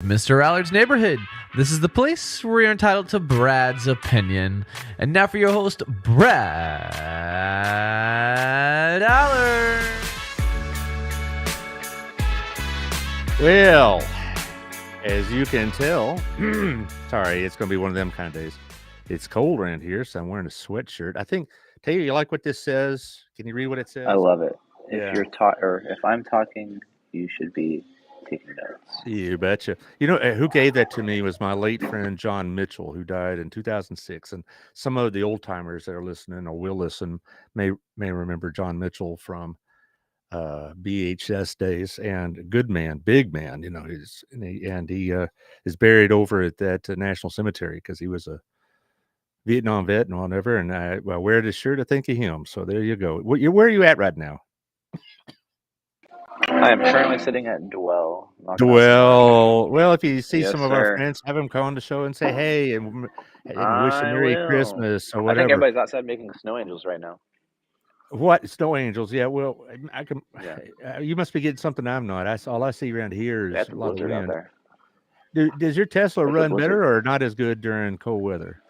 Mr. Allard's Neighborhood. This is the place where you're entitled to Brad's opinion. And now for your host, Brad Allard. Well, as you can tell, sorry, it's going to be one of them kind of days. It's cold around here, so I'm wearing a sweatshirt. I think, Taylor, you like what this says? Can you read what it says? I love it. Yeah. If I'm talking, you should be taking notes. You betcha. You know, who gave that to me was my late friend John Mitchell, who died in 2006. And some of the old timers that are listening or will listen may remember John Mitchell from BHS days, and good man, big man. You know, he is buried over at that National Cemetery because he was a Vietnam vet and whatever. And I wear this shirt to think of him. So there you go. Where are you at right now? I am currently sitting at Dwell. Well, if you see Yes, some of our friends, have them come on the show and say hey and wish a Merry Christmas or I whatever. think everybody's outside making snow angels right now. What snow angels? Yeah, well, I can. Yeah. You must be getting something I'm not. All I see around here is That's a lot of blizzard out wind. there. Does your Tesla It's a run blizzard. better or not as good during cold weather?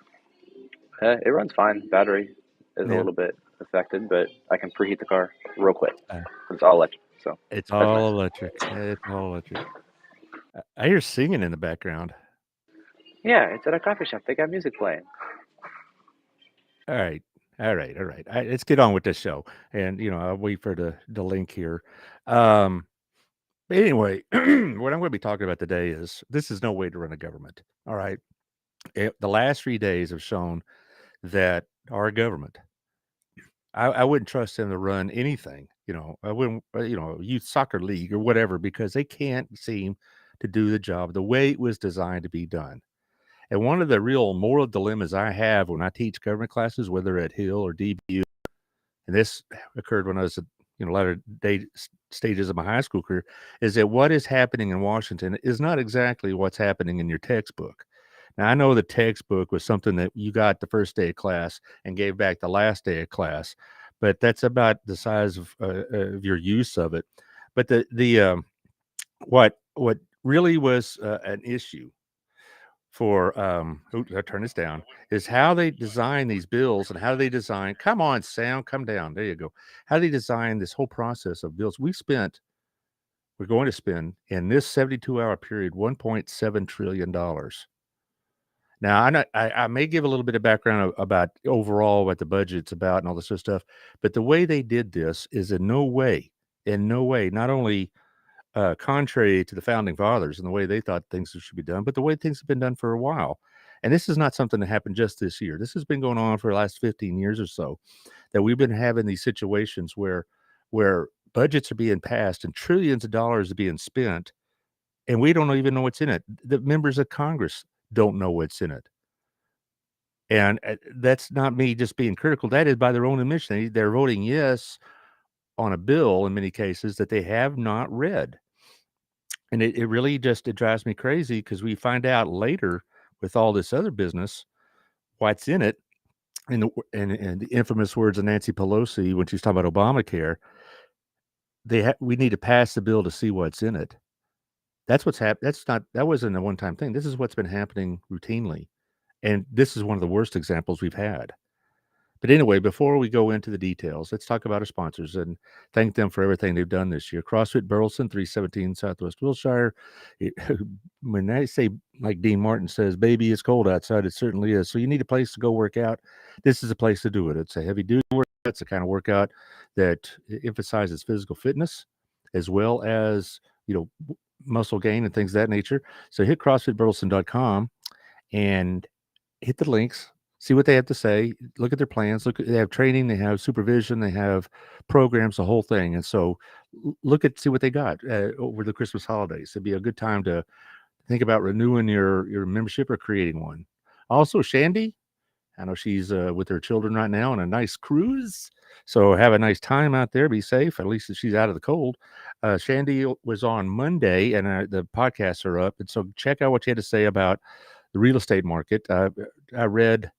It runs fine. Battery is a Yeah. little bit affected, but I can preheat the car real quick. Uh, It's all electric, so It's that's all nice. electric. It's all electric. I hear singing in the background. Yeah, it's at a coffee shop. They got music playing. All right. Let's get on with this show. And, I'll wait for the link here. But anyway, what I'm going to be talking about today is this is no way to run a government. All right. The last 3 days have shown that our government, I wouldn't trust them to run anything. I wouldn't, youth soccer league or whatever, because they can't seem to do the job the way it was designed to be done. And one of the real moral dilemmas I have when I teach government classes, whether at Hill or DBU, and this occurred when I was at latter stages of my high school career, is that what is happening in Washington is not exactly what's happening in your textbook. Now, I know the textbook was something that you got the first day of class and gave back the last day of class, but that's about the size of your use of it. But what really was an issue for I turn this down, is how they design these bills and how they design. Come on, sound, come down. There you go. How do they design this whole process of bills? We're going to spend in this 72-hour period $1.7 trillion. Now, I may give a little bit of background about overall what the budget's about and all this sort of stuff, but the way they did this is in no way, not only contrary to the founding fathers and the way they thought things should be done, but the way things have been done for a while. And this is not something that happened just this year. This has been going on for the last 15 years or so, that we've been having these situations where budgets are being passed and trillions of dollars are being spent, and we don't even know what's in it. The members of Congress don't know what's in it. And that's not me just being critical. That is by their own admission. They're voting yes on a bill in many cases that they have not read. And it really it drives me crazy because we find out later with all this other business what's in it. And the infamous words of Nancy Pelosi when she's talking about Obamacare, we need to pass the bill to see what's in it. That's what's happened. That wasn't a one-time thing. This is what's been happening routinely. And this is one of the worst examples we've had. But anyway, before we go into the details, let's talk about our sponsors and thank them for everything they've done this year. CrossFit Burleson, 317 Southwest Wilshire. When they say, like Dean Martin says, baby, it's cold outside, it certainly is. So you need a place to go work out. This is a place to do it. It's a heavy-duty workout. It's a kind of workout that emphasizes physical fitness as well as, muscle gain and things of that nature. So hit CrossFitBurleson.com and hit the links. See what they have to say. Look at their plans. They have training. They have supervision. They have programs. The whole thing. And so, see what they got over the Christmas holidays. It'd be a good time to think about renewing your membership or creating one. Also, Shandy, I know she's with her children right now on a nice cruise. So have a nice time out there. Be safe. At least she's out of the cold. Shandy was on Monday, and the podcasts are up. And so check out what she had to say about the real estate market. I read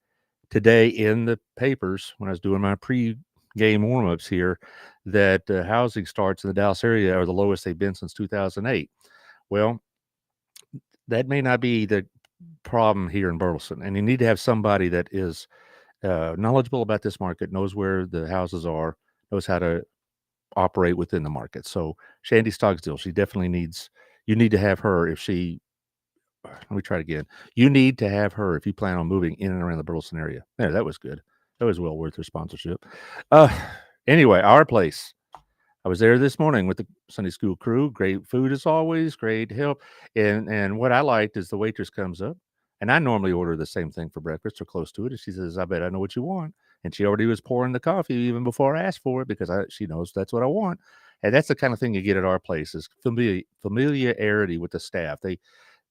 today in the papers when I was doing my pre-game warm-ups here that housing starts in the Dallas area are the lowest they've been since 2008. Well, that may not be the problem here in Burleson, and you need to have somebody that is knowledgeable about this market, knows where the houses are, knows how to operate within the market. So Shandy Stogsdill, she definitely needs. You need to have her if she. Let me try it again. You need to have her if you plan on moving in and around the Burleson area. There, that was good. That was well worth her sponsorship. Uh, anyway, our place. I was there this morning with the Sunday school crew. Great food as always, great help. And what I liked is the waitress comes up, and I normally order the same thing for breakfast or close to it. And she says, "I bet I know what you want." And she already was pouring the coffee even before I asked for it because she knows that's what I want. And that's the kind of thing you get at our place is familiarity with the staff.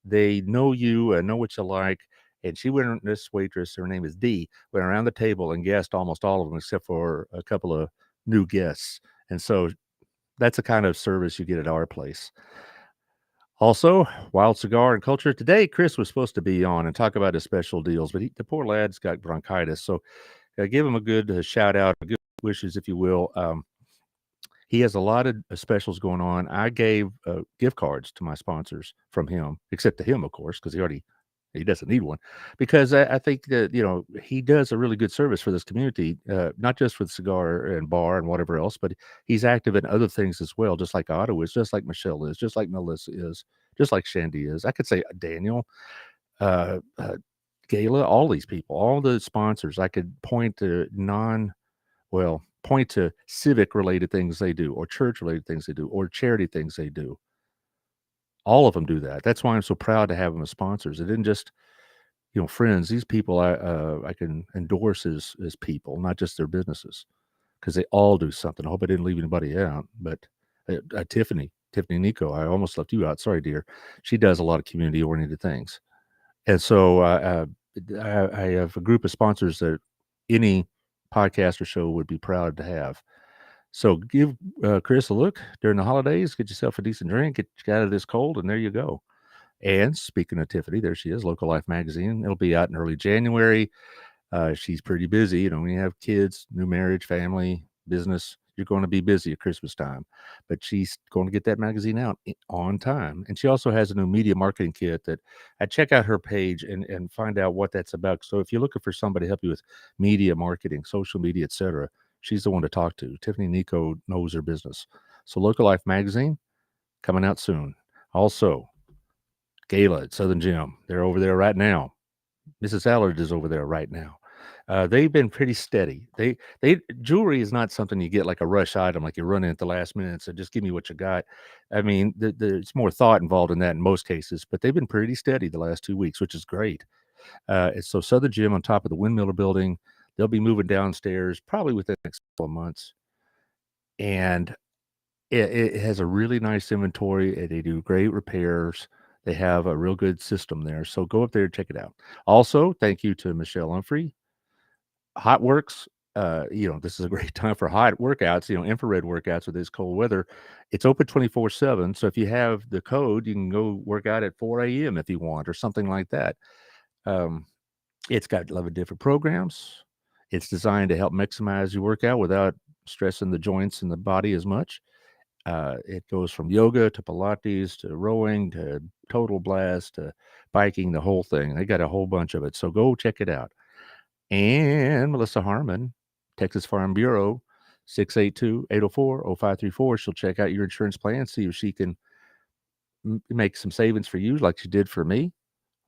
They know you and know what you like. And she went. This waitress, her name is Dee, went around the table and guessed almost all of them except for a couple of new guests. And so that's the kind of service you get at our place. Also, Wild Cigar and Culture. Today, Chris was supposed to be on and talk about his special deals, but the poor lad's got bronchitis. So give him a good shout out, good wishes, if you will. He has a lot of specials going on. I gave gift cards to my sponsors from him, except to him, of course, because he doesn't need one. Because I think that he does a really good service for this community, not just with cigar and bar and whatever else, but he's active in other things as well, just like Otto is, just like Michelle is, just like Melissa is, just like Shandy is. I could say Daniel, uh, uh, Gayla, all these people, all the sponsors. I could point to point to civic related things they do, or church related things they do, or charity things they do. All of them do that. That's why I'm so proud to have them as sponsors. It didn't just, friends. These people I can endorse as people, not just their businesses, because they all do something. I hope I didn't leave anybody out. But Tiffany Nico, I almost left you out. Sorry, dear. She does a lot of community oriented things, and so I have a group of sponsors that any podcast or show would be proud to have. So give Chris a look during the holidays. Get yourself a decent drink. Get you out of this cold, and there you go. And speaking of Tiffany, there she is, Local Life Magazine. It'll be out in early January. She's pretty busy. When you have kids, new marriage, family, business, you're going to be busy at Christmas time. But she's going to get that magazine out on time. And she also has a new media marketing kit that I check out her page and find out what that's about. So if you're looking for somebody to help you with media marketing, social media, etc., she's the one to talk to. Tiffany Nico knows her business. So Local Life Magazine coming out soon. Also, Gala at Southern Gym. They're over there right now. Mrs. Allard is over there right now. They've been pretty steady. They jewelry is not something you get like a rush item, like you run in at the last minute. So just give me what you got. I mean, there's more thought involved in that in most cases, but they've been pretty steady the last 2 weeks, which is great. So Southern Gym on top of the Windmiller building, they'll be moving downstairs probably within the next couple of months, and it has a really nice inventory. They do great repairs. They have a real good system there. So go up there and check it out. Also, thank you to Michelle Humphrey. Hot Works, this is a great time for hot workouts, infrared workouts with this cold weather. It's open 24/7. So if you have the code, you can go work out at 4 a.m. if you want, or something like that. It's got 11 different programs. It's designed to help maximize your workout without stressing the joints and the body as much. It goes from yoga to Pilates to rowing to total blast to biking, the whole thing. They got a whole bunch of it. So go check it out. And Melissa Harmon, Texas Farm Bureau, 682-804-0534. She'll check out your insurance plan, see if she can make some savings for you like she did for me,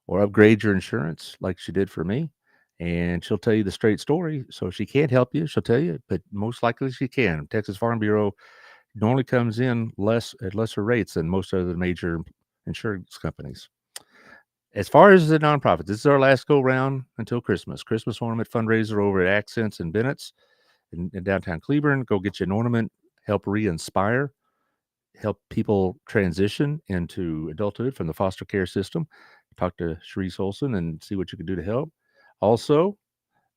or upgrade your insurance like she did for me. And she'll tell you the straight story. So if she can't help you, she'll tell you, but most likely she can. Texas Farm Bureau normally comes in at lesser rates than most other major insurance companies. As far as the nonprofits, this is our last go round until Christmas. Christmas ornament fundraiser over at Accents and Bennett's in downtown Cleburne. Go get you an ornament, help re-inspire, help people transition into adulthood from the foster care system. Talk to Sharice Olson and see what you can do to help. Also,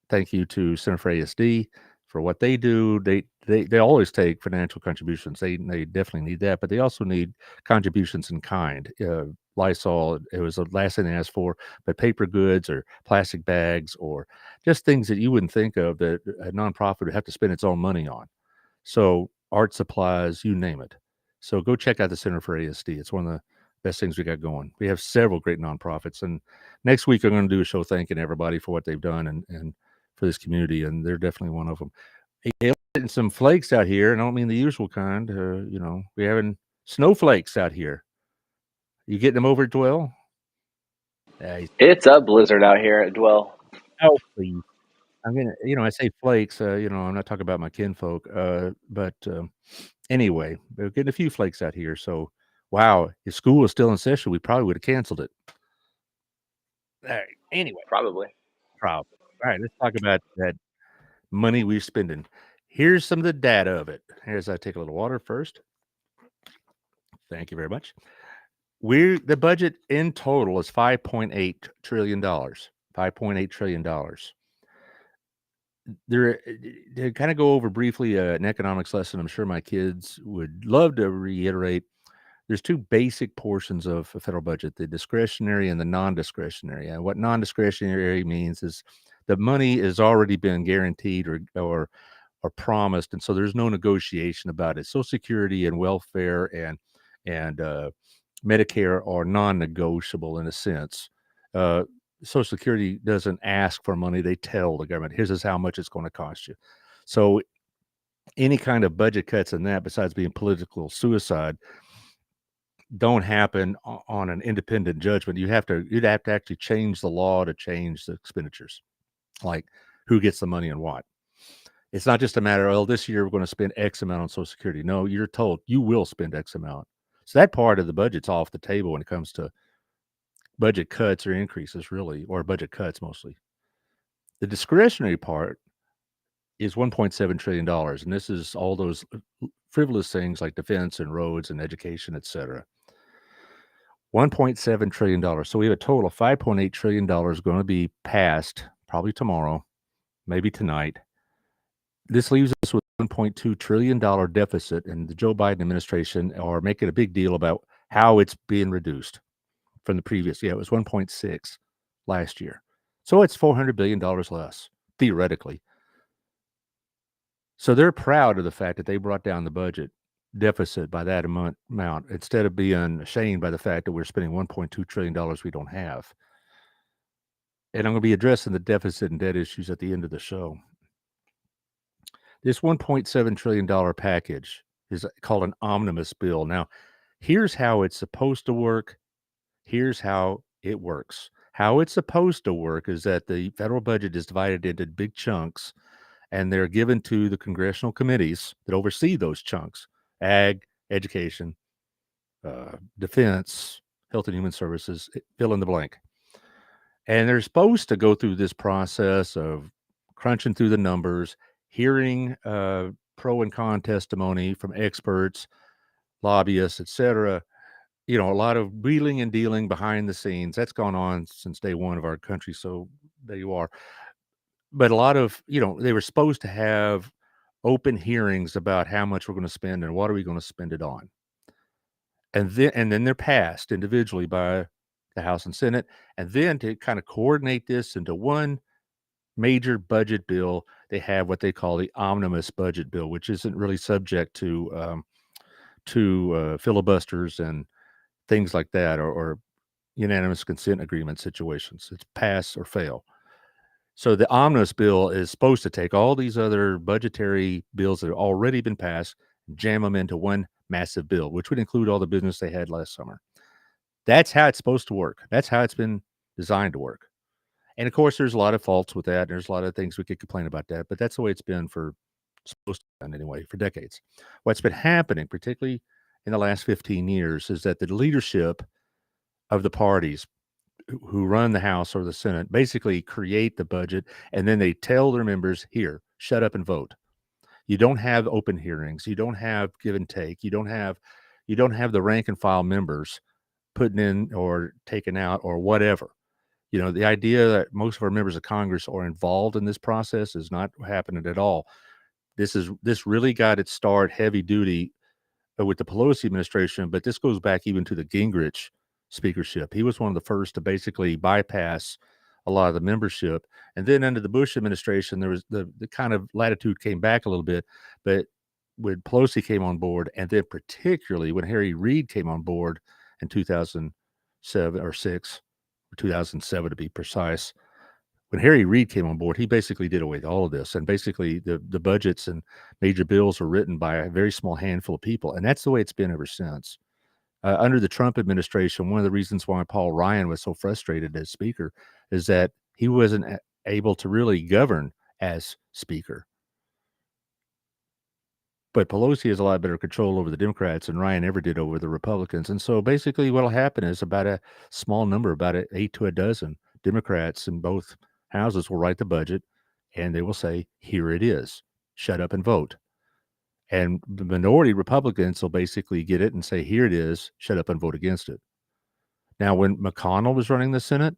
thank you to Center for ASD for what they do. They always take financial contributions. They definitely need that, but they also need contributions in kind. Lysol, it was the last thing they asked for, but paper goods or plastic bags or just things that you wouldn't think of that a nonprofit would have to spend its own money on. So art supplies, you name it. So go check out the Center for ASD. It's one of the best things we got going. We have several great nonprofits, and next week I'm going to do a show thanking everybody for what they've done and for this community, and they're definitely one of them. Hey, getting some flakes out here, and I don't mean the usual kind. We're having snowflakes out here. You getting them over at Dwell? It's a blizzard out here at Dwell. Oh, please. I'm gonna, I say flakes. I'm not talking about my kinfolk. But anyway, we're getting a few flakes out here. So, wow, if school was still in session, we probably would have canceled it. All right. Anyway, Probably. All right, let's talk about that money we're spending. Here's some of the data of it. Here's I take a little water first. Thank you very much. The budget in total is $5.8 trillion. $5.8 trillion. To kind of go over briefly an economics lesson, I'm sure my kids would love to reiterate. There's two basic portions of a federal budget: the discretionary and the non-discretionary. And what non-discretionary means is the money has already been guaranteed or promised, and so there's no negotiation about it. Social Security and welfare and Medicare are non-negotiable in a sense. Social Security doesn't ask for money; they tell the government, "Here's how much it's going to cost you." So any kind of budget cuts in that, besides being political suicide, don't happen on an independent judgment. You'd have to actually change the law to change the expenditures, like who gets the money and what. It's not just a matter of, this year we're going to spend X amount on Social Security. No, you're told you will spend X amount. So that part of the budget's off the table when it comes to budget cuts or increases, really, or budget cuts mostly. The discretionary part is $1.7 trillion. And this is all those frivolous things like defense and roads and education, et cetera. $1.7 trillion. So we have a total of $5.8 trillion going to be passed probably tomorrow, maybe tonight. This leaves us with $1.2 trillion deficit, and the Joe Biden administration are making a big deal about how it's being reduced from the previous. Yeah, it was 1.6 last year. So it's $400 billion less, theoretically. So they're proud of the fact that they brought down the budget deficit by that amount instead of being ashamed by the fact that we're spending $1.2 trillion we don't have. And I'm going to be addressing the deficit and debt issues at the end of the show. This $1.7 trillion package is called an omnibus bill. Now, here's how it's supposed to work. Here's how it works. How it's supposed to work is that the federal budget is divided into big chunks, and they're given to the congressional committees that oversee those chunks: ag, education, defense, health and human services, fill in the blank. And they're supposed to go through this process of crunching through the numbers, hearing pro and con testimony from experts, lobbyists, etc. A lot of wheeling and dealing behind the scenes. That's gone on since day one of our country. So there you are. But a lot of, they were supposed to have open hearings about how much we're going to spend and what are we going to spend it on. And then they're passed individually by the House and Senate. And then to kind of coordinate this into one major budget bill, they have what they call the omnibus budget bill, which isn't really subject to filibusters and things like that, or unanimous consent agreement situations. It's pass or fail. So the omnibus bill is supposed to take all these other budgetary bills that have already been passed, jam them into one massive bill, which would include all the business they had last summer. That's how it's supposed to work. That's how it's been designed to work. And of course, there's a lot of faults with that. There's a lot of things we could complain about that, but that's the way it's been supposed to be anyway, for decades. What's been happening, particularly in the last 15 years, is that the leadership of the parties who run the House or the Senate basically create the budget, and then they tell their members, here, shut up and vote. You don't have open hearings. You don't have give and take. You don't have the rank and file members putting in or taken out or whatever. The idea that most of our members of Congress are involved in this process is not happening at all. This really got its start heavy duty with the Pelosi administration, but this goes back even to the Gingrich speakership. He was one of the first to basically bypass a lot of the membership. And then under the Bush administration, there was the kind of latitude came back a little bit. But when Pelosi came on board, and then particularly when Harry Reid came on board in 2007 or 6, or 2007 to be precise. When Harry Reid came on board, he basically did away with all of this. And basically, the budgets and major bills were written by a very small handful of people. And that's the way it's been ever since. Under the Trump administration, one of the reasons why Paul Ryan was so frustrated as Speaker is that he wasn't able to really govern as Speaker. But Pelosi has a lot better control over the Democrats than Ryan ever did over the Republicans. And so basically what will happen is about a small number, about 8 to a dozen Democrats in both houses will write the budget, and they will say, here it is, shut up and vote. And the minority Republicans will basically get it and say, here it is, shut up and vote against it. Now, when McConnell was running the Senate,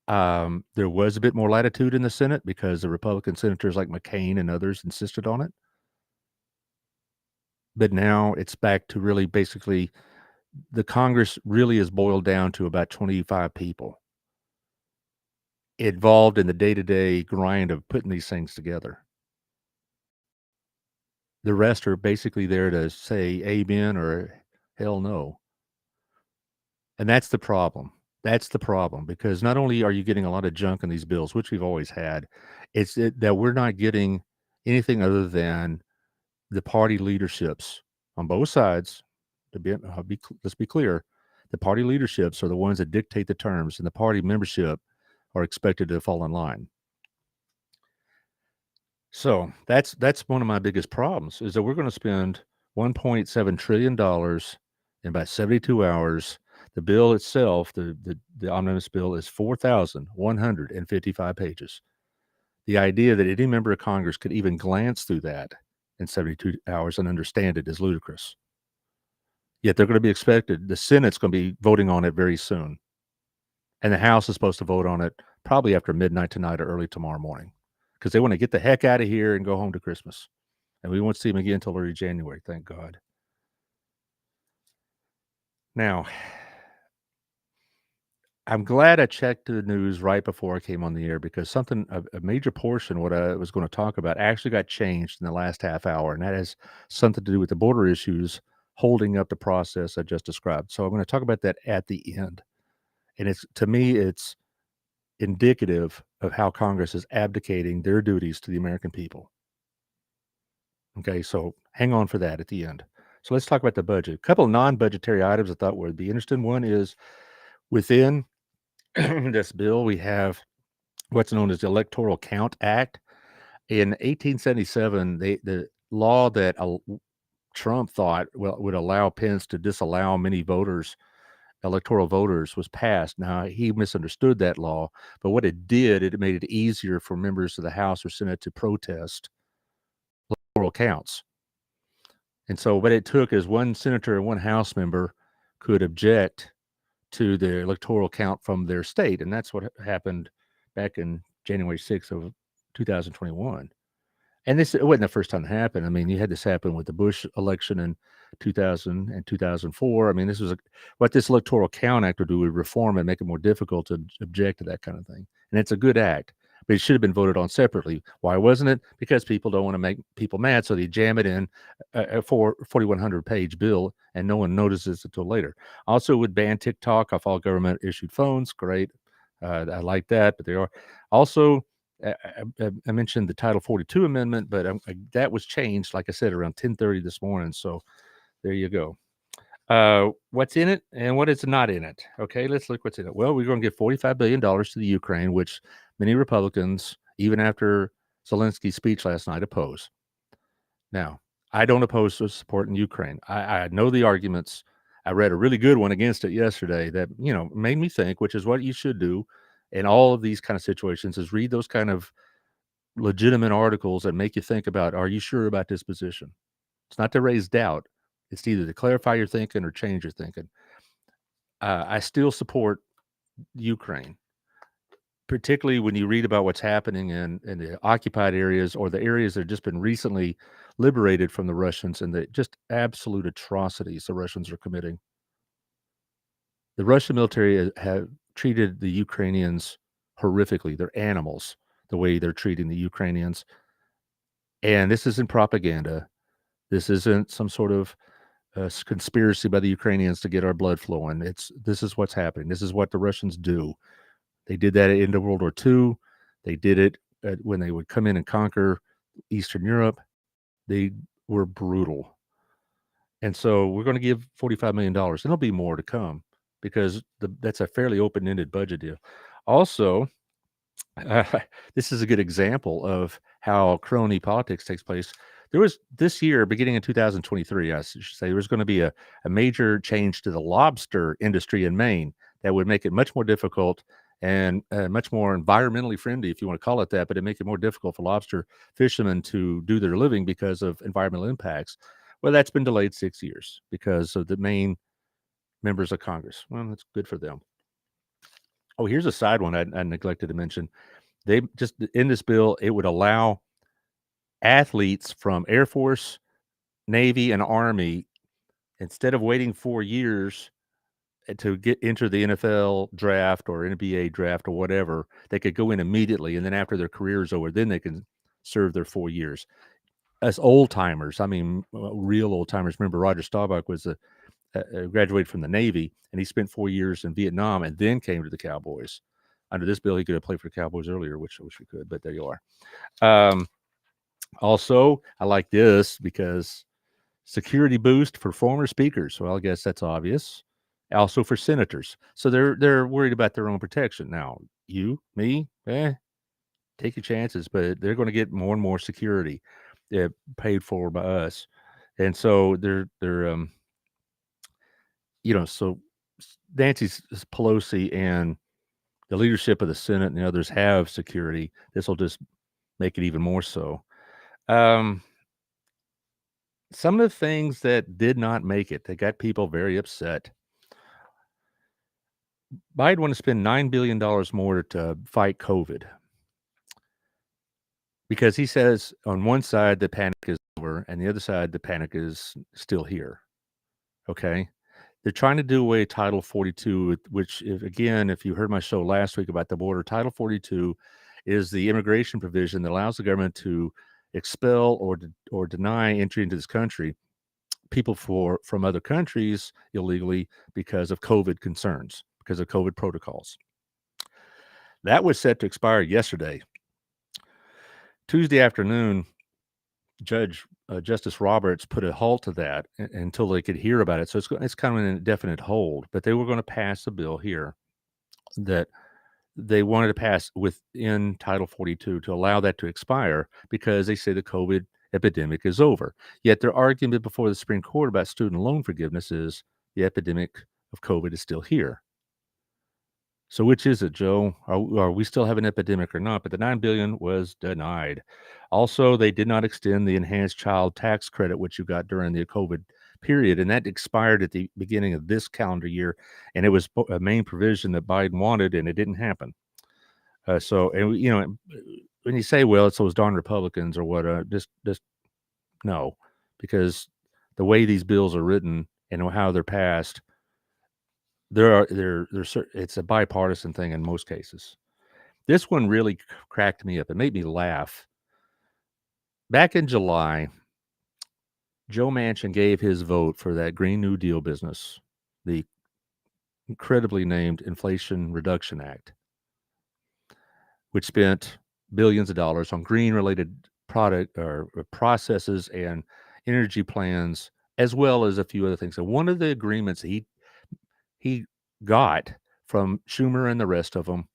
there was a bit more latitude in the Senate because the Republican senators like McCain and others insisted on it. But now it's back to really basically the Congress really is boiled down to about 25 people involved in the day-to-day grind of putting these things together. The rest are basically there to say amen or hell no. And that's the problem. That's the problem, because not only are you getting a lot of junk in these bills, which we've always had, that we're not getting anything other than the party leaderships on both sides. Let's be clear, the party leaderships are the ones that dictate the terms, and the party membership are expected to fall in line. So that's one of my biggest problems is that we're going to spend $1.7 trillion in about 72 hours. The bill itself, the omnibus bill, is 4,155 pages. The idea that any member of Congress could even glance through that in 72 hours and understand it is ludicrous. Yet they're going to be expected. The Senate's going to be voting on it very soon. And the House is supposed to vote on it probably after midnight tonight or early tomorrow morning, because they want to get the heck out of here and go home to Christmas. And we won't see them again until early January, thank God. Now, I'm glad I checked the news right before I came on the air, because a major portion of what I was going to talk about actually got changed in the last half hour, and that has something to do with the border issues holding up the process I just described. So I'm going to talk about that at the end. And to me, it's indicative of how Congress is abdicating their duties to the American people. Okay, so hang on for that at the end. So let's talk about the budget. A couple of non-budgetary items I thought would be interesting. One is within this bill, we have what's known as the Electoral Count Act. In 1877, the law that Trump thought would allow Pence to disallow many electoral voters, was passed. Now, he misunderstood that law, but what it did, it made it easier for members of the House or Senate to protest electoral counts. And so what it took is one senator and one House member could object to the electoral count from their state. And that's what happened back in January 6th of 2021. And it wasn't the first time it happened. I mean, you had this happen with the Bush election in 2000 and 2004. I mean, what this Electoral Count Act would do, would reform and make it more difficult to object to that kind of thing. And it's a good act, but it should have been voted on separately. Why wasn't it? Because people don't want to make people mad, so they jam it in a 4,100-page bill, and no one notices it until later. Also, would ban TikTok off all government-issued phones. Great. I like that, but they are also... I mentioned the Title 42 amendment, but that was changed, like I said, around 10:30 this morning. So there you go. What's in it and what is not in it? Okay, let's look what's in it. Well, we're going to give $45 billion to the Ukraine, which many Republicans, even after Zelensky's speech last night, oppose. Now, I don't oppose supporting Ukraine. I know the arguments. I read a really good one against it yesterday that, made me think, which is what you should do in all of these kind of situations, is read those kind of legitimate articles that make you think about, are you sure about this position? It's not to raise doubt. It's either to clarify your thinking or change your thinking. I still support Ukraine, particularly when you read about what's happening in the occupied areas, or the areas that have just been recently liberated from the Russians, and the just absolute atrocities the Russians are committing. The Russian military have treated the Ukrainians horrifically. They're animals, the way they're treating the Ukrainians. And this isn't propaganda. This isn't some sort of conspiracy by the Ukrainians to get our blood flowing. This is what's happening. This is what the Russians do. They did that into World War II. They did it when they would come in and conquer Eastern Europe. They were brutal. And so we're going to give $45 million. And there'll be more to come because that's a fairly open-ended budget deal. Also, this is a good example of how crony politics takes place. There was this year, beginning in 2023, I should say, there was going to be a major change to the lobster industry in Maine that would make it much more difficult and much more environmentally friendly, if you want to call it that, but it make it more difficult for lobster fishermen to do their living because of environmental impacts. Well, that's been delayed 6 years because of the Maine members of Congress. Well, that's good for them. Oh, here's a side one I neglected to mention. They just in this bill, it would allow athletes from Air Force, Navy, and Army, instead of waiting 4 years to enter the NFL draft or NBA draft or whatever, they could go in immediately, and then after their career is over, then they can serve their 4 years. As old timers, I mean, real old timers. Remember, Roger Staubach was graduated from the Navy, and he spent 4 years in Vietnam and then came to the Cowboys. Under this bill, he could have played for the Cowboys earlier, which I wish we could, but there you are. Also, I like this because security boost for former speakers. Well, I guess that's obvious. Also for senators. So they're worried about their own protection. Now, you, me, take your chances, but they're going to get more and more security paid for by us. And so so Nancy Pelosi and the leadership of the Senate and the others have security. This will just make it even more so. Some of the things that did not make it, that got people very upset. Biden want to spend $9 billion more to fight COVID because he says on one side the panic is over and the other side the panic is still here. Okay. They're trying to do away Title 42, which, if you heard my show last week about the border, Title 42 is the immigration provision that allows the government to expel or deny entry into this country people from other countries illegally because of COVID concerns, because of COVID protocols. That was set to expire yesterday. Tuesday afternoon, Justice Roberts put a halt to that until they could hear about it. So it's kind of an indefinite hold, but they were going to pass a bill here that they wanted to pass within Title 42 to allow that to expire because they say the COVID epidemic is over. Yet their argument before the Supreme Court about student loan forgiveness is the epidemic of COVID is still here. So which is it, Joe? Are we still have an epidemic or not? But the $9 billion was denied. Also, they did not extend the enhanced child tax credit, which you got during the COVID period, and that expired at the beginning of this calendar year. And it was a main provision that Biden wanted, and it didn't happen. When you say, well, it's those darn Republicans or what, just no, because the way these bills are written and how they're passed, it's a bipartisan thing in most cases. This one really cracked me up. It made me laugh. Back in July, Joe Manchin gave his vote for that Green New Deal business, the incredibly named Inflation Reduction Act, which spent billions of dollars on green-related product or processes and energy plans, as well as a few other things. So one of the agreements he got from Schumer and the rest of them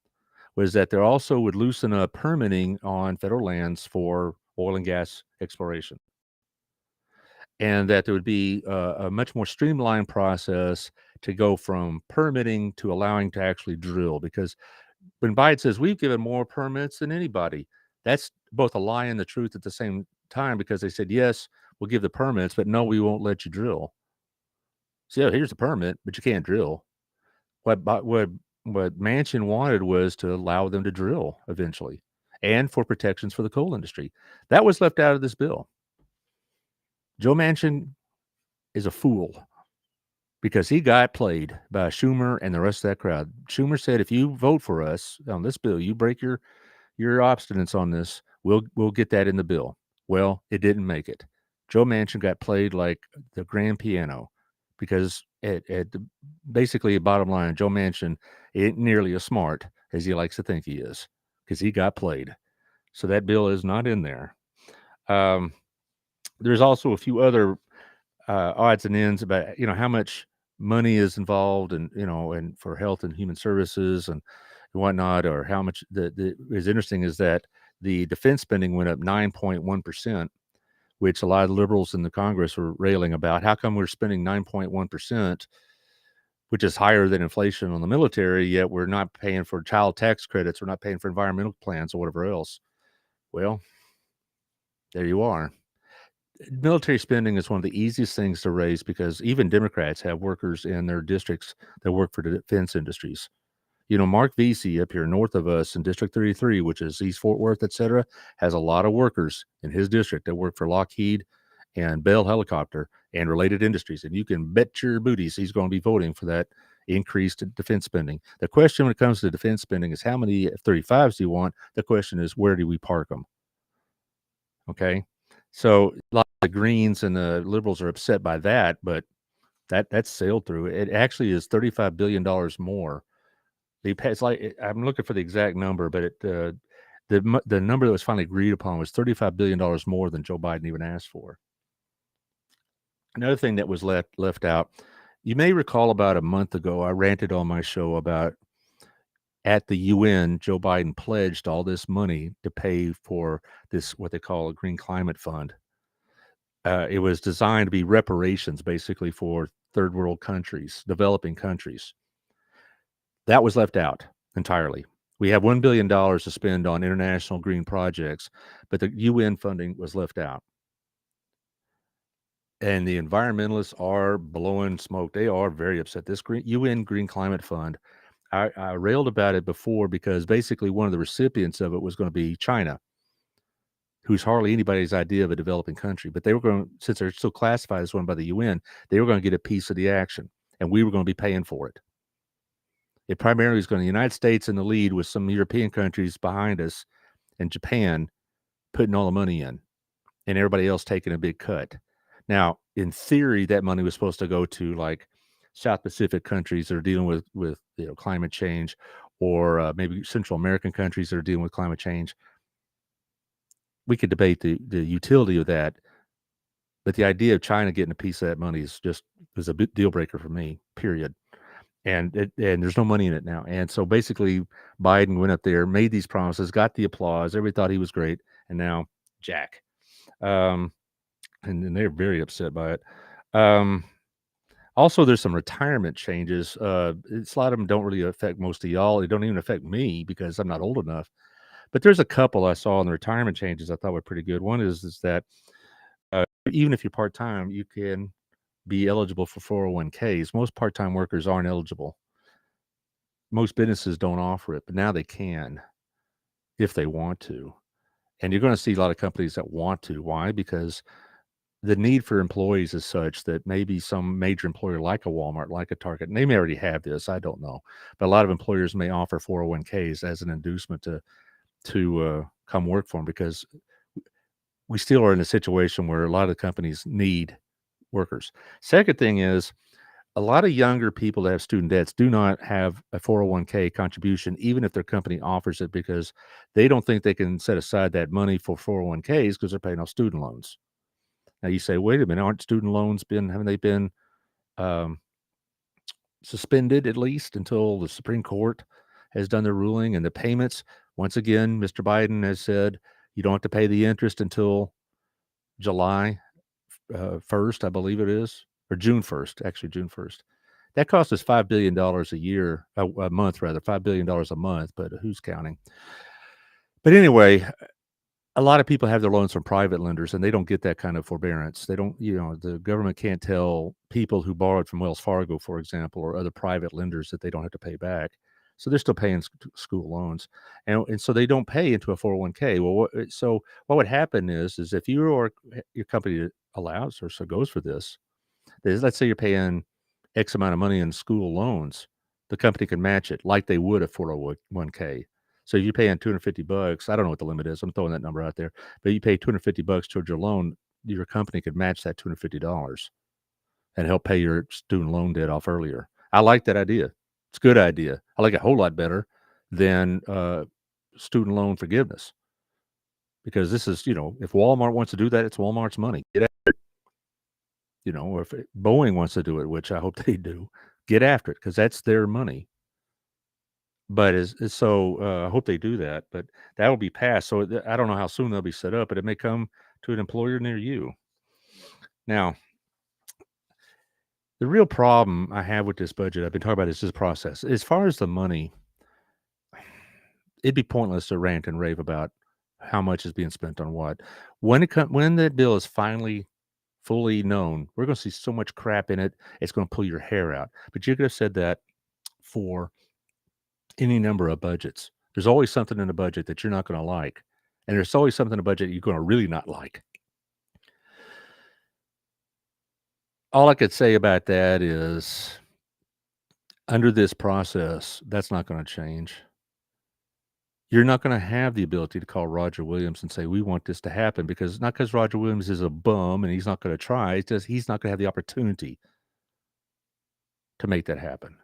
was that there also would loosen up permitting on federal lands for oil and gas exploration, and that there would be a much more streamlined process to go from permitting to allowing to actually drill. Because when Biden says we've given more permits than anybody, that's both a lie and the truth at the same time, because they said, yes, we'll give the permits, but no, we won't let you drill. So yeah, here's the permit, but you can't drill. What Manchin wanted was to allow them to drill eventually, and for protections for the coal industry. That was left out of this bill. Joe Manchin is a fool because he got played by Schumer and the rest of that crowd. Schumer said, if you vote for us on this bill, you break your obstinance on this, we'll get that in the bill. Well, it didn't make it. Joe Manchin got played like the grand piano. because basically, bottom line, Joe Manchin ain't nearly as smart as he likes to think he is, because he got played. So that bill is not in there. There's also a few other odds and ends about how much money is involved, and and for health and human services and whatnot, or how much the is interesting is that the defense spending went up 9.1%, which a lot of liberals in the Congress were railing about. How come we're spending 9.1%, which is higher than inflation on the military, yet we're not paying for child tax credits, we're not paying for environmental plans or whatever else? Well, there you are. Military spending is one of the easiest things to raise because even Democrats have workers in their districts that work for the defense industries. Mark Vesey up here north of us in District 33, which is East Fort Worth, et cetera, has a lot of workers in his district that work for Lockheed and Bell Helicopter and related industries. And you can bet your booties he's going to be voting for that increased defense spending. The question when it comes to defense spending is how many F-35s do you want? The question is, where do we park them? Okay. So a lot of the Greens and the liberals are upset by that, but that's sailed through. It actually is $35 billion more. It's like, I'm looking for the exact number, but the number that was finally agreed upon was $35 billion more than Joe Biden even asked for. Another thing that was left out, you may recall about a month ago, I ranted on my show about at the UN, Joe Biden pledged all this money to pay for this, what they call a green climate fund. It was designed to be reparations basically for third world countries, developing countries. That was left out entirely. We have $1 billion to spend on international green projects, but the UN funding was left out. And the environmentalists are blowing smoke. They are very upset. This UN Green Climate Fund, I railed about it before because basically one of the recipients of it was going to be China, who's hardly anybody's idea of a developing country. But they were going, since they're still classified as one by the UN, they were going to get a piece of the action, and we were going to be paying for it. It primarily is going to the United States in the lead with some European countries behind us and Japan putting all the money in and everybody else taking a big cut. Now, in theory, that money was supposed to go to like South Pacific countries that are dealing with climate change, or maybe Central American countries that are dealing with climate change. We could debate the utility of that, but the idea of China getting a piece of that money is a bit deal breaker for me, period. And there's no money in it now. And so basically Biden went up there, made these promises, got the applause. Everybody thought he was great. And now Jack. And they're very upset by it. Also, there's some retirement changes. A lot of them don't really affect most of y'all. They don't even affect me because I'm not old enough. But there's a couple I saw in the retirement changes I thought were pretty good. One is that even if you're part-time, you can be eligible for 401ks. Most part-time workers aren't eligible. Most businesses don't offer it, but now they can if they want to. And you're going to see a lot of companies that want to. Why? Because the need for employees is such that maybe some major employer like a Walmart, like a Target, and they may already have this, I don't know. But a lot of employers may offer 401ks as an inducement to come work for them, because we still are in a situation where a lot of the companies need workers. Second thing is, a lot of younger people that have student debts do not have a 401k contribution, even if their company offers it, because they don't think they can set aside that money for 401ks because they're paying off student loans. Now you say, wait a minute, haven't they been suspended at least until the Supreme Court has done their ruling? And the payments, once again, Mr. Biden has said you don't have to pay the interest until July 1st, I believe it is, or June 1st, actually June 1st. That costs us $5 billion a month, $5 billion a month, but who's counting? But anyway, a lot of people have their loans from private lenders, and they don't get that kind of forbearance. They don't, the government can't tell people who borrowed from Wells Fargo, for example, or other private lenders that they don't have to pay back. So they're still paying school loans, and so they don't pay into a 401k. Well, so what would happen is if your company allows or so goes for this, let's say you're paying X amount of money in school loans, the company can match it like they would a 401k. So you're paying $250. I don't know what the limit is. I'm throwing that number out there, but you pay $250 towards your loan, your company could match that $250. and help pay your student loan debt off earlier. I like that idea. It's a good idea. I like it a whole lot better than student loan forgiveness, because this is, if Walmart wants to do that, it's Walmart's money. Get after it. Or if Boeing wants to do it, which I hope they do, get after it, because that's their money. But I hope they do that. But that will be passed. So I don't know how soon they'll be set up, but it may come to an employer near you. Now, the real problem I have with this budget, I've been talking about, is this process. As far as the money, it'd be pointless to rant and rave about how much is being spent on what. When that bill is finally fully known, we're going to see so much crap in it, it's going to pull your hair out. But you could have said that for any number of budgets. There's always something in the budget that you're not going to like, and there's always something in the budget you're going to really not like. All I could say about that is, under this process, that's not going to change. You're not going to have the ability to call Roger Williams and say, we want this to happen, because not because Roger Williams is a bum and he's not going to try. It's just he's not going to have the opportunity to make that happen.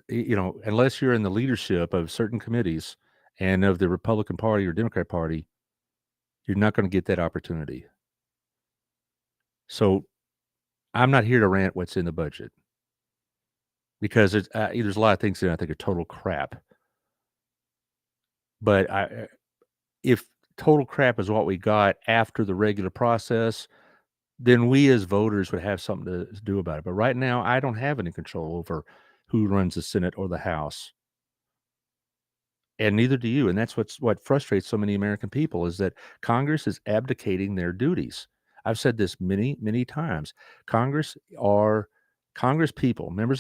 Unless you're in the leadership of certain committees and of the Republican Party or Democrat Party, you're not going to get that opportunity. So I'm not here to rant what's in the budget, because there's a lot of things that I think are total crap. But if total crap is what we got after the regular process, then we as voters would have something to do about it. But right now, I don't have any control over who runs the Senate or the House. And neither do you. And that's what frustrates so many American people, is that Congress is abdicating their duties. I've said this many, many times. Members of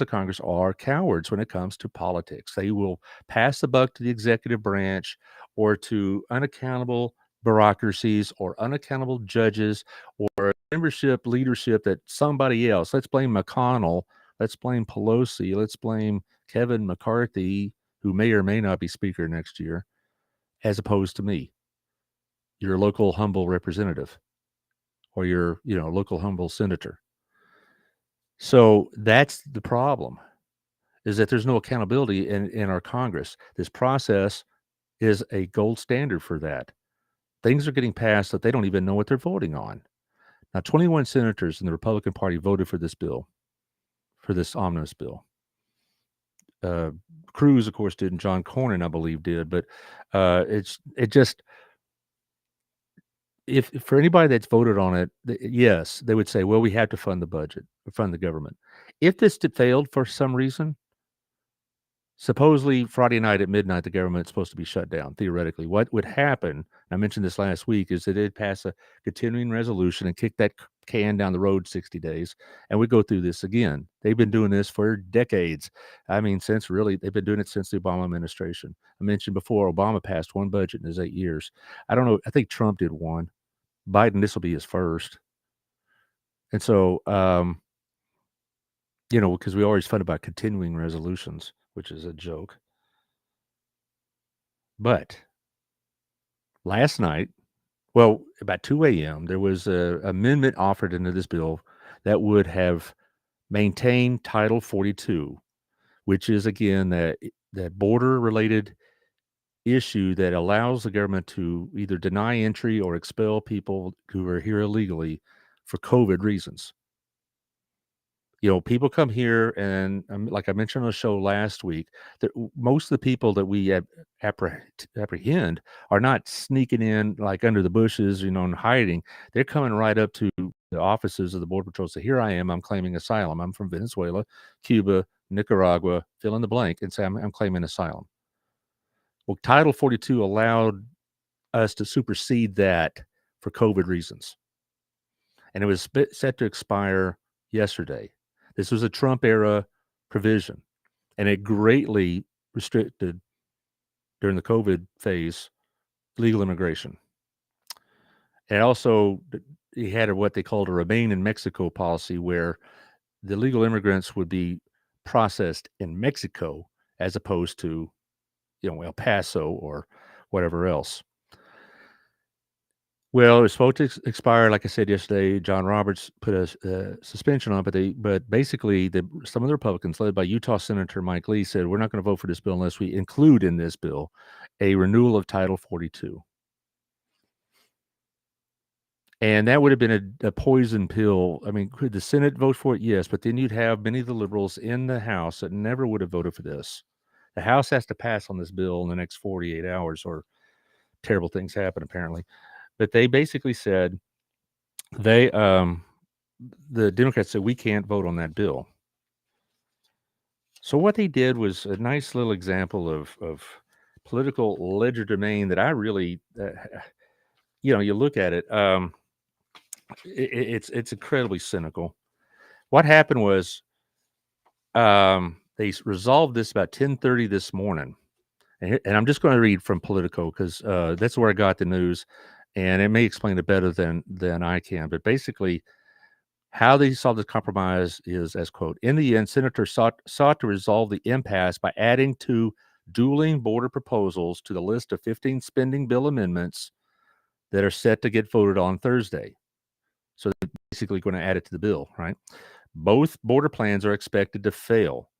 Congress are cowards when it comes to politics. They will pass the buck to the executive branch, or to unaccountable bureaucracies, or unaccountable judges, or leadership that somebody else. Let's blame McConnell. Let's blame Pelosi. Let's blame Kevin McCarthy, who may or may not be speaker next year, as opposed to me, your local humble representative, or your local humble senator. So that's the problem, is that there's no accountability in our Congress. This process is a gold standard for that. Things are getting passed that they don't even know what they're voting on. Now, 21 senators in the Republican Party voted for this bill, for this omnibus bill. Cruz, of course, did, and John Cornyn, I believe, did. But if for anybody that's voted on it, yes, they would say, well, we have to fund the budget, fund the government. If this failed for some reason, supposedly Friday night at midnight, the government's supposed to be shut down, theoretically. What would happen, I mentioned this last week, is that they'd pass a continuing resolution and kick that can down the road 60 days, and we go through this again. They've been doing this for decades. I mean, they've been doing it since the Obama administration. I mentioned before, Obama passed one budget in his 8 years. I don't know, I think Trump did one. Biden, this will be his first. And so, because we always fun about continuing resolutions, which is a joke. But last night, about 2 a.m., there was an amendment offered into this bill that would have maintained Title 42, which is, again, that border-related issue that allows the government to either deny entry or expel people who are here illegally for COVID reasons. People come here, and like I mentioned on the show last week, that most of the people that we apprehend are not sneaking in like under the bushes, and hiding. They're coming right up to the offices of the Border Patrol. Say, here I am. I'm claiming asylum. I'm from Venezuela, Cuba, Nicaragua, fill in the blank, and say, I'm claiming asylum. Well, Title 42 allowed us to supersede that for COVID reasons. And it was set to expire yesterday. This was a Trump era provision, and it greatly restricted, during the COVID phase, legal immigration. And also, he had what they called a remain in Mexico policy, where the legal immigrants would be processed in Mexico as opposed to, El Paso or whatever else. Well, it was supposed to expire, like I said yesterday. John Roberts put a suspension on, but basically some of the Republicans, led by Utah Senator Mike Lee, said we're not going to vote for this bill unless we include in this bill a renewal of Title 42. And that would have been a poison pill. I mean, could the Senate vote for it? Yes, but then you'd have many of the liberals in the House that never would have voted for this. The House has to pass on this bill in the next 48 hours, or terrible things happen, apparently. But they basically said the Democrats said we can't vote on that bill. So what they did was a nice little example of political legerdemain that I really, you look at it, it's incredibly cynical. What happened was they resolved this about 10:30 this morning, and I'm just going to read from Politico because that's where I got the news, and it may explain it better than I can. But basically, how they solved the compromise is, as quote, in the end, senators sought to resolve the impasse by adding two dueling border proposals to the list of 15 spending bill amendments that are set to get voted on Thursday. So they're basically going to add it to the bill, right? Both border plans are expected to fail,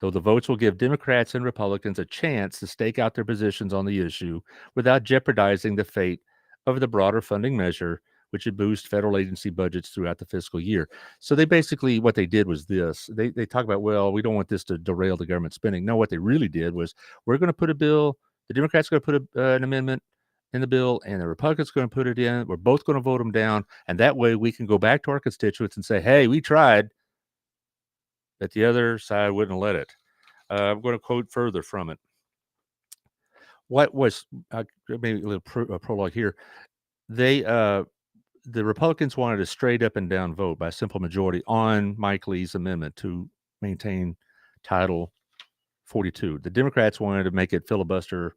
though the votes will give Democrats and Republicans a chance to stake out their positions on the issue without jeopardizing the fate of the broader funding measure, which would boost federal agency budgets throughout the fiscal year. So they basically, what they did was this. They talk about, well, we don't want this to derail the government spending. No, what they really did was, we're going to put a bill, the Democrats are going to put an amendment in the bill, and the Republicans are going to put it in. We're both going to vote them down. And that way we can go back to our constituents and say, hey, we tried, that the other side wouldn't let it. I'm going to quote further from it. What was maybe a little prologue here? The Republicans wanted a straight up and down vote by a simple majority on Mike Lee's amendment to maintain Title 42. The Democrats wanted to make it filibuster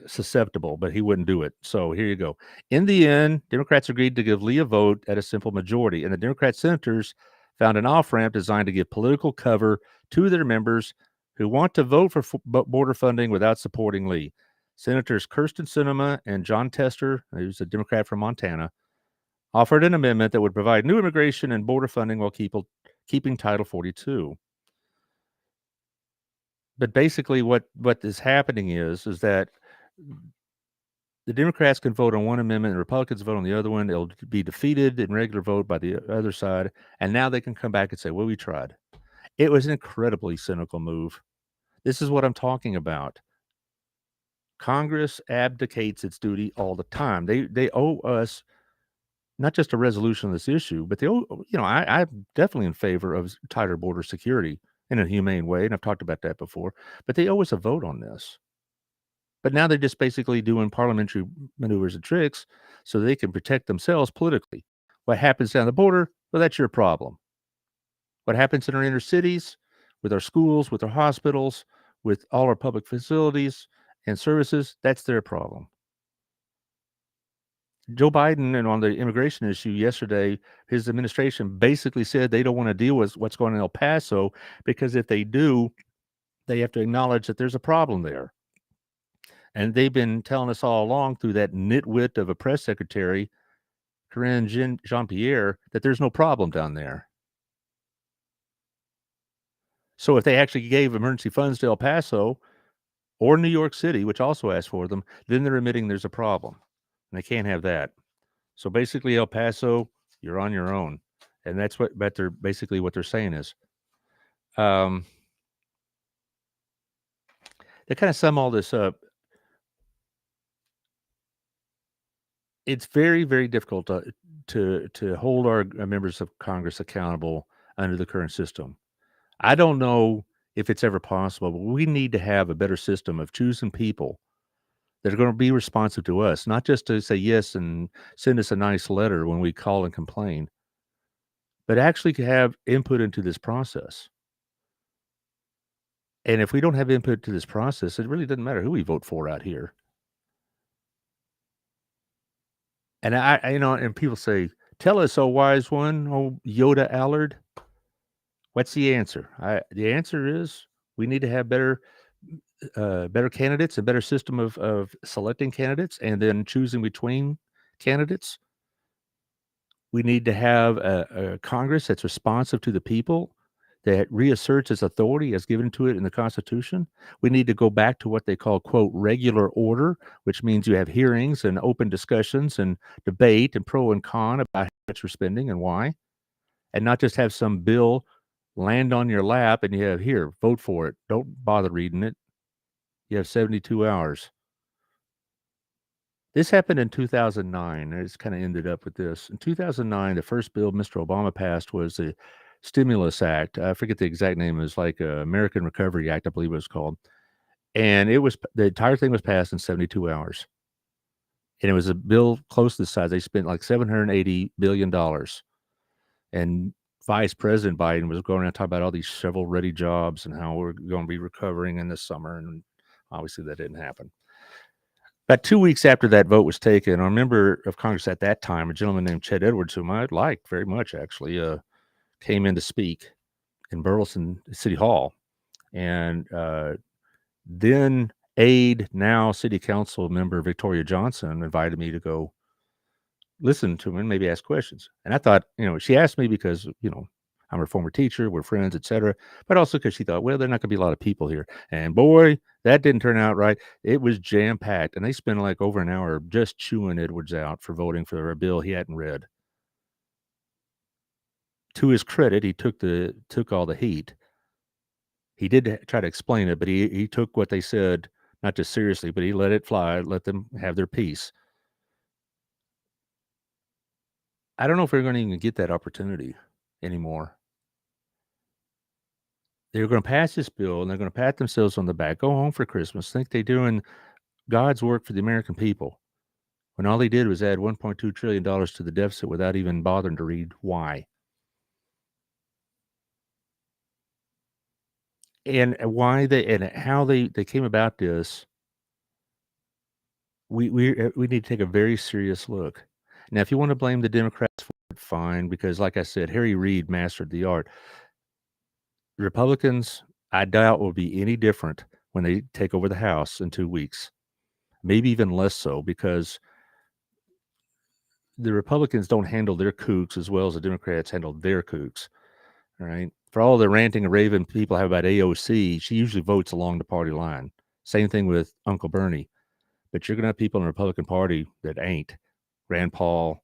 susceptible, but he wouldn't do it. So here you go. In the end, Democrats agreed to give Lee a vote at a simple majority, and the Democrat senators found an off-ramp designed to give political cover to their members who want to vote for border funding without supporting Lee. Senators Kirsten Sinema and John Tester, who's a Democrat from Montana, offered an amendment that would provide new immigration and border funding while keeping Title 42. But basically what is happening is that the Democrats can vote on one amendment and Republicans vote on the other one. It'll be defeated in regular vote by the other side. And now they can come back and say, well, we tried. It was an incredibly cynical move. This is what I'm talking about. Congress abdicates its duty all the time. They owe us not just a resolution of this issue, but they owe, I'm definitely in favor of tighter border security in a humane way. And I've talked about that before, but they owe us a vote on this. But now they're just basically doing parliamentary maneuvers and tricks so they can protect themselves politically. What happens down the border? Well, that's your problem. What happens in our inner cities, with our schools, with our hospitals, with all our public facilities and services, that's their problem. Joe Biden, and on the immigration issue yesterday, his administration basically said they don't want to deal with what's going on in El Paso because if they do, they have to acknowledge that there's a problem there. And they've been telling us all along through that nitwit of a press secretary, Corinne Jean-Pierre, that there's no problem down there. So if they actually gave emergency funds to El Paso or New York City, which also asked for them, then they're admitting there's a problem. And they can't have that. So basically, El Paso, you're on your own. And that's what they're saying is. To kind of sum all this up, it's very, very difficult to hold our members of Congress accountable under the current system. I don't know if it's ever possible, but we need to have a better system of choosing people that are going to be responsive to us, not just to say yes and send us a nice letter when we call and complain, but actually have input into this process. And if we don't have input to this process, it really doesn't matter who we vote for out here. And and people say, tell us, oh wise one, oh Yoda Allard. What's the answer? The answer is we need to have better better candidates, a better system of selecting candidates, and then choosing between candidates. We need to have a Congress that's responsive to the people, that reasserts its authority as given to it in the Constitution. We need to go back to what they call, quote, regular order, which means you have hearings and open discussions and debate and pro and con about how much we're spending and why, and not just have some bill land on your lap and you have, here, vote for it. Don't bother reading it. You have 72 hours. This happened in 2009. It's kind of ended up with this. In 2009, the first bill Mr. Obama passed was the Stimulus Act. I forget the exact name. It was like American Recovery Act, I believe it was called. And it was the entire thing was passed in 72 hours. And it was a bill close to the size. They spent like $780 billion. And Vice President Biden was going around talking about all these shovel-ready jobs and how we're going to be recovering in the summer. And obviously that didn't happen. About 2 weeks after that vote was taken, a member of Congress at that time, a gentleman named Chet Edwards, whom I liked very much, actually, came in to speak in Burleson City Hall. And then aide, now city council member Victoria Johnson, invited me to go listen to him and maybe ask questions. And I thought, she asked me because, I'm her former teacher, we're friends, etc. But also because she thought, well, there are not going to be a lot of people here. And boy, that didn't turn out right. It was jam-packed. And they spent like over an hour just chewing Edwards out for voting for a bill he hadn't read. To his credit, he took all the heat. He did try to explain it, but he took what they said not just seriously, but he let it fly, let them have their piece. I don't know if we're going to even get that opportunity anymore. They're going to pass this bill and they're going to pat themselves on the back, go home for Christmas, think they're doing God's work for the American people, when all they did was add $1.2 trillion to the deficit without even bothering to read why. And why and how they came about this, we need to take a very serious look. Now, if you want to blame the Democrats for it, fine, because like I said, Harry Reid mastered the art. Republicans, I doubt, will be any different when they take over the House in 2 weeks. Maybe even less so, because the Republicans don't handle their kooks as well as the Democrats handle their kooks. All right. For all the ranting and raving people have about AOC, she usually votes along the party line. Same thing with Uncle Bernie. But you're going to have people in the Republican Party that ain't. Rand Paul,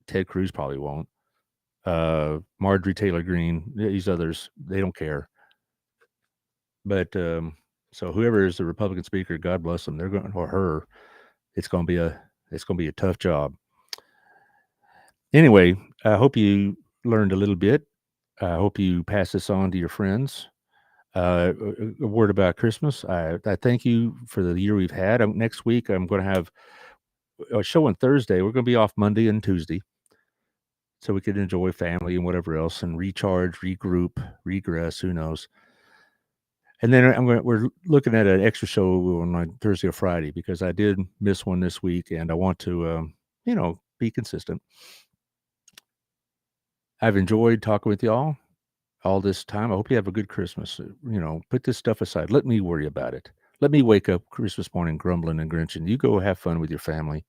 Ted Cruz probably won't. Marjorie Taylor Greene, these others, they don't care. But so whoever is the Republican speaker, God bless them. They're going, or her. It's going to be a tough job. Anyway, I hope you learned a little bit. I hope you pass this on to your friends. A word about Christmas. I thank you for the year we've had. Next week, I'm going to have a show on Thursday. We're going to be off Monday and Tuesday, so we can enjoy family and whatever else, and recharge, regroup, regress. Who knows? And then we're looking at an extra show on Thursday or Friday, because I did miss one this week, and I want to, be consistent. I've enjoyed talking with y'all all this time. I hope you have a good Christmas. Put this stuff aside. Let me worry about it. Let me wake up Christmas morning grumbling and grinching. You go have fun with your family.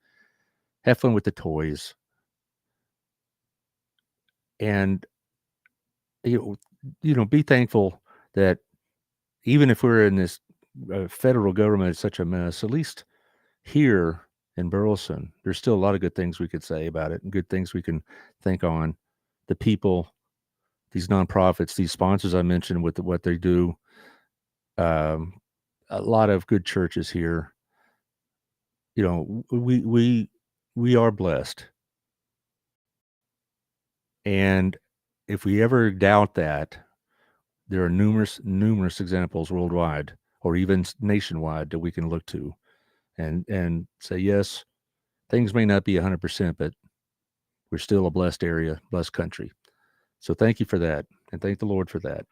Have fun with the toys. And, be thankful that even if we're in this federal government, it's such a mess, at least here in Burleson, there's still a lot of good things we could say about it and good things we can think on. The people, these nonprofits, these sponsors I mentioned with what they do, a lot of good churches here. We are blessed. And if we ever doubt that, there are numerous examples worldwide or even nationwide that we can look to and say, yes, things may not be 100%, but we're still a blessed area, blessed country. So thank you for that. And thank the Lord for that.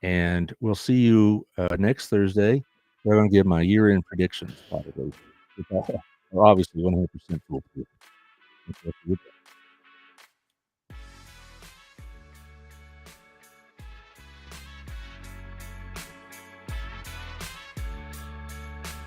And we'll see you next Thursday. We're going to give my year-end predictions, probably. Obviously, 100% foolproof.